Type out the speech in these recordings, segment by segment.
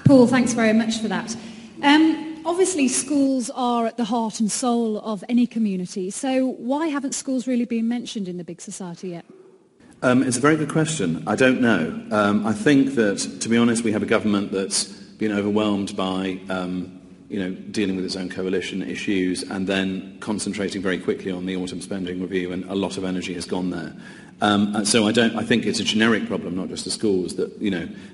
Paul, thanks very much for that. Obviously, schools are at the heart and soul of any community, so why haven't schools really been mentioned in the big society yet? It's a very good question. I don't know. I think that, to be honest, we have a government that's been overwhelmed by dealing with its own coalition issues and then concentrating very quickly on the autumn spending review, and a lot of energy has gone there. So I think it's a generic problem, not just the schools, that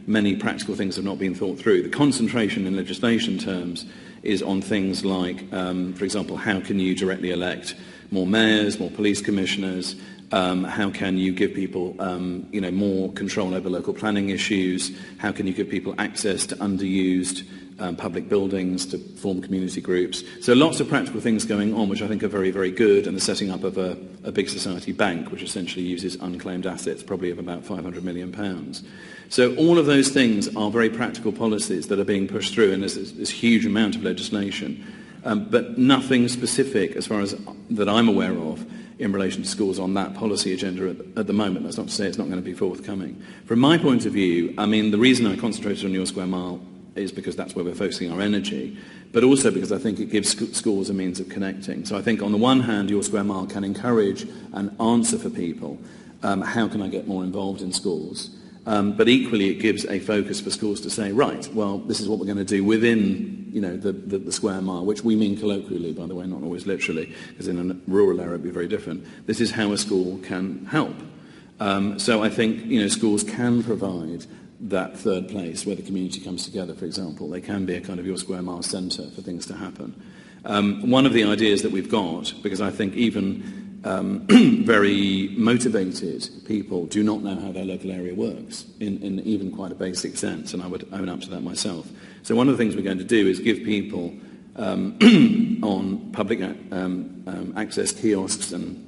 many practical things have not been thought through. The concentration in legislation terms is on things like, for example, how can you directly elect more mayors, more police commissioners? How can you give people more control over local planning issues? How can you give people access to underused public buildings to form community groups? So lots of practical things going on which I think are very, very good, and the setting up of a big society bank which essentially uses unclaimed assets, probably of about £500 million. So all of those things are very practical policies that are being pushed through, and there's this huge amount of legislation, but nothing specific as far as that I'm aware of in relation to schools on that policy agenda at the moment. That's not to say it's not going to be forthcoming. From my point of view, I mean, the reason I concentrated on Your Square Mile is because that's where we're focusing our energy, but also because I think it gives schools a means of connecting. So I think on the one hand, Your Square Mile can encourage and answer for people, how can I get more involved in schools? But equally, it gives a focus for schools to say, right, well, this is what we're going to do within the square mile, which we mean colloquially, by the way, not always literally, because in a rural area it would be very different. This is how a school can help. So I think schools can provide that third place where the community comes together, for example. They can be a kind of Your Square Mile centre for things to happen. One of the ideas that we've got, because I think even very motivated people do not know how their local area works in even quite a basic sense, and I would own up to that myself. So one of the things we're going to do is give people on public access kiosks and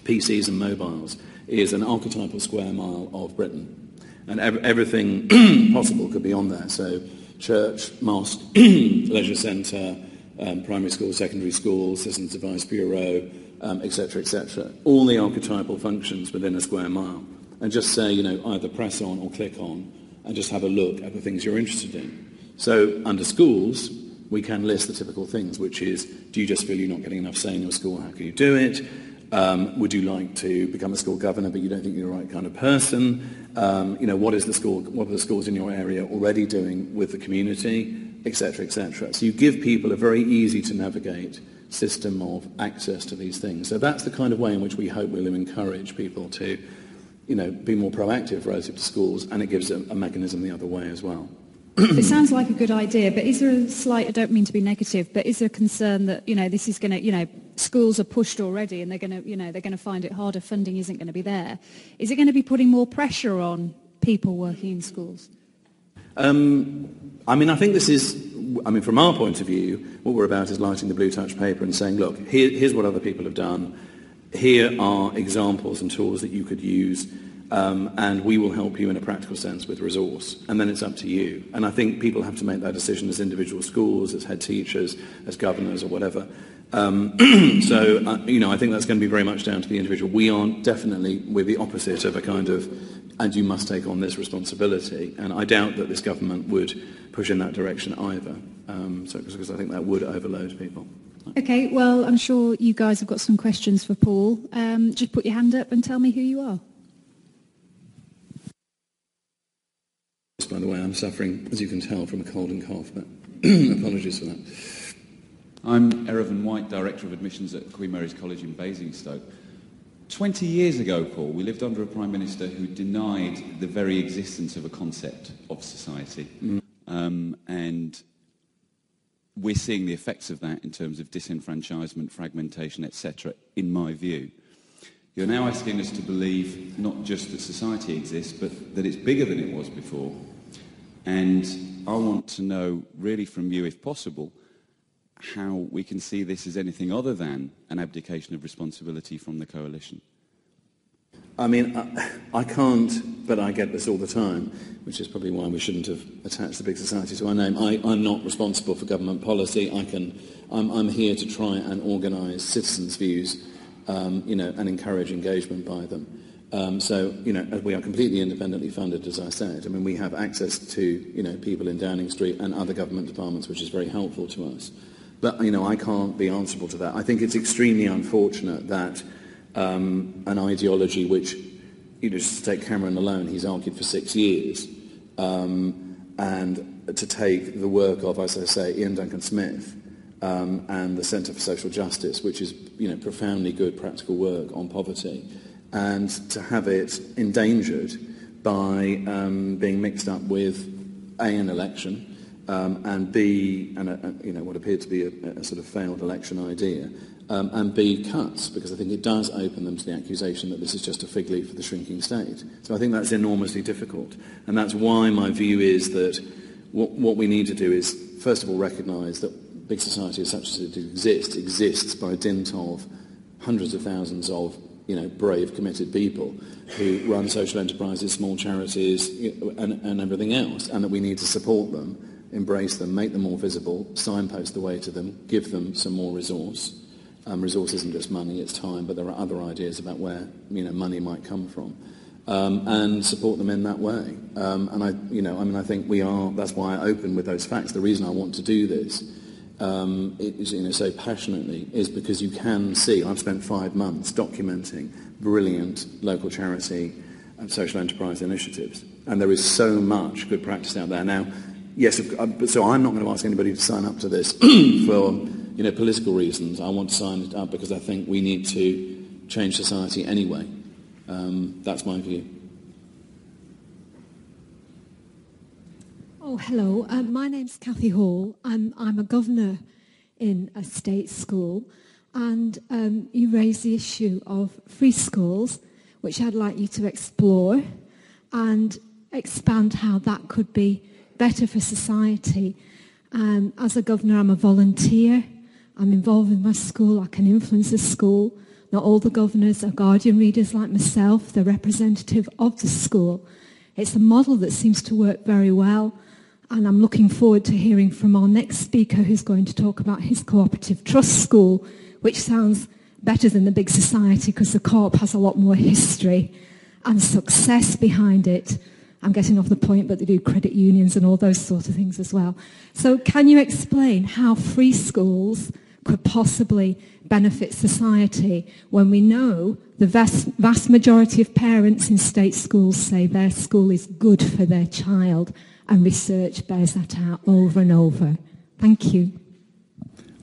PCs and mobiles is an archetypal square mile of Britain. And everything possible could be on there. So church, mosque, leisure centre, primary school, secondary school, Citizens Advice Bureau, etc., etc. All the archetypal functions within a square mile. And just say, either press on or click on and just have a look at the things you're interested in. So under schools, we can list the typical things, which is, do you just feel you're not getting enough say in your school? How can you do it? Would you like to become a school governor, but you don't think you're the right kind of person? What are the schools in your area already doing with the community, etc., etc. So you give people a very easy to navigate system of access to these things. So that's the kind of way in which we hope we'll encourage people to, be more proactive relative to schools, and it gives a mechanism the other way as well. It sounds like a good idea, but is there a slight, I don't mean to be negative, but is there a concern that, this is going to, schools are pushed already and they're going to find it harder, funding isn't going to be there. Is it going to be putting more pressure on people working in schools? I think this is, from our point of view, what we're about is lighting the blue touch paper and saying, look, here's what other people have done. Here are examples and tools that you could use. And we will help you in a practical sense with resource, and then it's up to you. And I think people have to make that decision as individual schools, as head teachers, as governors, or whatever. I think that's going to be very much down to the individual. We are definitely with the opposite of a kind of, and you must take on this responsibility. And I doubt that this government would push in that direction either, because I think that would overload people. Okay, well, I'm sure you guys have got some questions for Paul. Just put your hand up and tell me who you are. By the way, I'm suffering, as you can tell, from a cold and cough, but apologies for that. I'm Erevan White, Director of Admissions at Queen Mary's College in Basingstoke. 20 years ago, Paul, we lived under a Prime Minister who denied the very existence of a concept of society. And we're seeing the effects of that in terms of disenfranchisement, fragmentation, etc., in my view. You're now asking us to believe not just that society exists, but that it's bigger than it was before. And I want to know, really from you, if possible, how we can see this as anything other than an abdication of responsibility from the coalition. I can't, but I get this all the time, which is probably why we shouldn't have attached the big society to our name. I'm not responsible for government policy. I'm here to try and organise citizens' views, and encourage engagement by them. So, we are completely independently funded, as I said. I mean, we have access to, people in Downing Street and other government departments, which is very helpful to us. But, I can't be answerable to that. I think it's extremely unfortunate that an ideology which, just to take Cameron alone, he's argued for 6 years, and to take the work of, as I say, Ian Duncan Smith and the Centre for Social Justice, which is, profoundly good practical work on poverty, and to have it endangered by being mixed up with an election, and B, what appeared to be a sort of failed election idea, and B, cuts, because I think it does open them to the accusation that this is just a fig leaf for the shrinking state. So I think that's enormously difficult, and that's why my view is that what we need to do is, first of all, recognise that big society as such as it exists by dint of hundreds of thousands of brave, committed people who run social enterprises, small charities, and everything else, and that we need to support them, embrace them, make them more visible, signpost the way to them, give them some more resource. Resource isn't just money, it's time, but there are other ideas about where money might come from, and support them in that way. I think we are. That's why I open with those facts. The reason I want to do this so passionately is because you can see. I've spent 5 months documenting brilliant local charity and social enterprise initiatives, and there is so much good practice out there. Now, yes, so I'm not going to ask anybody to sign up to this for political reasons. I want to sign it up because I think we need to change society anyway. That's my view. Oh, hello. My name's Cathy Hall. I'm a governor in a state school, and you raised the issue of free schools, which I'd like you to explore and expand how that could be better for society. As a governor, I'm a volunteer. I'm involved with my school. I can influence the school. Not all the governors are guardian readers like myself. They're representative of the school. It's a model that seems to work very well, and I'm looking forward to hearing from our next speaker, who's going to talk about his cooperative trust school, which sounds better than the big society because the co-op has a lot more history and success behind it. I'm getting off the point, but they do credit unions and all those sort of things as well. So can you explain how free schools could possibly benefit society when we know the vast majority of parents in state schools say their school is good for their child, and research bears that out over and over? Thank you.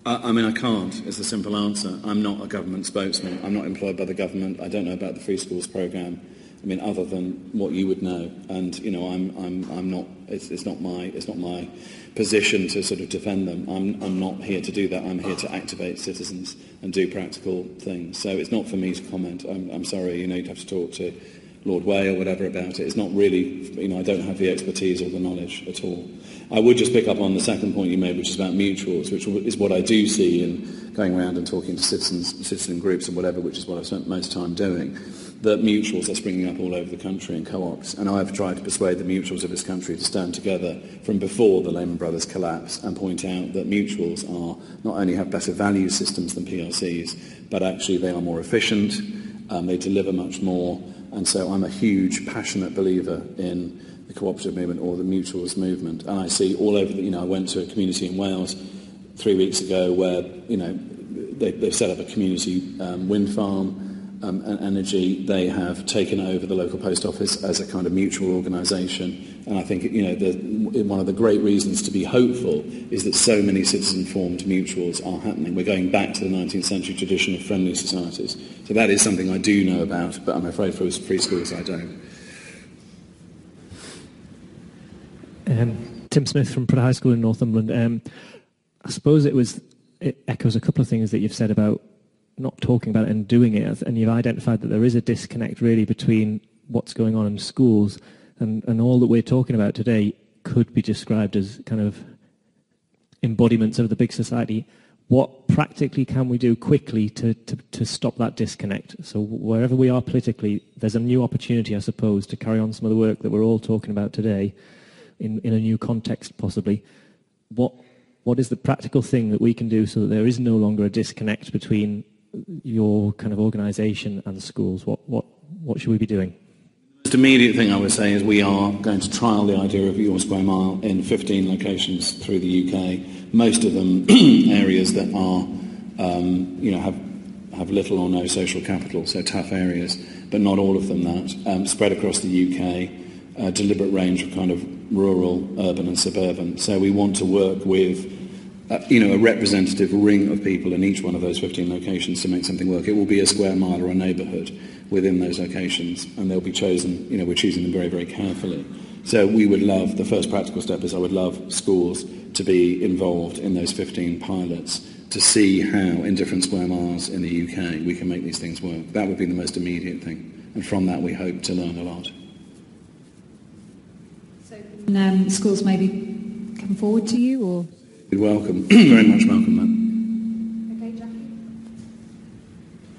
I can't. It's a simple answer. I'm not a government spokesman. I'm not employed by the government. I don't know about the free schools programme. Other than what you would know, and I'm not. It's not my position to sort of defend them. I'm not here to do that. I'm here to activate citizens and do practical things. So it's not for me to comment. I'm sorry. You'd have to talk to Lord Way or whatever about it. It's not really. I don't have the expertise or the knowledge at all. I would just pick up on the second point you made, which is about mutuals, which is what I do see in going around and talking to citizen groups and whatever, which is what I've spent most time doing. That mutuals are springing up all over the country in co-ops, and I've tried to persuade the mutuals of this country to stand together from before the Lehman Brothers collapse and point out that mutuals are not only have better value systems than PLCs, but actually they are more efficient, they deliver much more, and so I'm a huge, passionate believer in the cooperative movement or the mutuals movement, and I see all over I went to a community in Wales 3 weeks ago where they've set up a community wind farm. And energy, they have taken over the local post office as a kind of mutual organisation, and I think one of the great reasons to be hopeful is that so many citizen-formed mutuals are happening. We're going back to the 19th century tradition of friendly societies, so that is something I do know about, but I'm afraid for free schools I don't. Tim Smith from Prada High School in Northumberland. I suppose it echoes a couple of things that you've said about not talking about it and doing it, and you've identified that there is a disconnect really between what's going on in schools and all that we're talking about today could be described as kind of embodiments of the big society. What practically can we do quickly to stop that disconnect? So wherever we are politically, there's a new opportunity, I suppose, to carry on some of the work that we're all talking about today in a new context possibly. What is the practical thing that we can do so that there is no longer a disconnect between your kind of organisation and schools? What should we be doing? The most immediate thing I would say is we are going to trial the idea of your square mile in 15 locations through the UK. Most of them areas that are, have little or no social capital, so tough areas, but not all of them that. Spread across the UK, a deliberate range of kind of rural, urban and suburban. So we want to work with a representative ring of people in each one of those 15 locations to make something work. It will be a square mile or a neighbourhood within those locations, and they'll be chosen, we're choosing them very, very carefully. So we would love, the first practical step is I would love schools to be involved in those 15 pilots to see how in different square miles in the UK we can make these things work. That would be the most immediate thing, and from that we hope to learn a lot. So schools maybe come forward to you, or? We'd welcome, very much welcome that.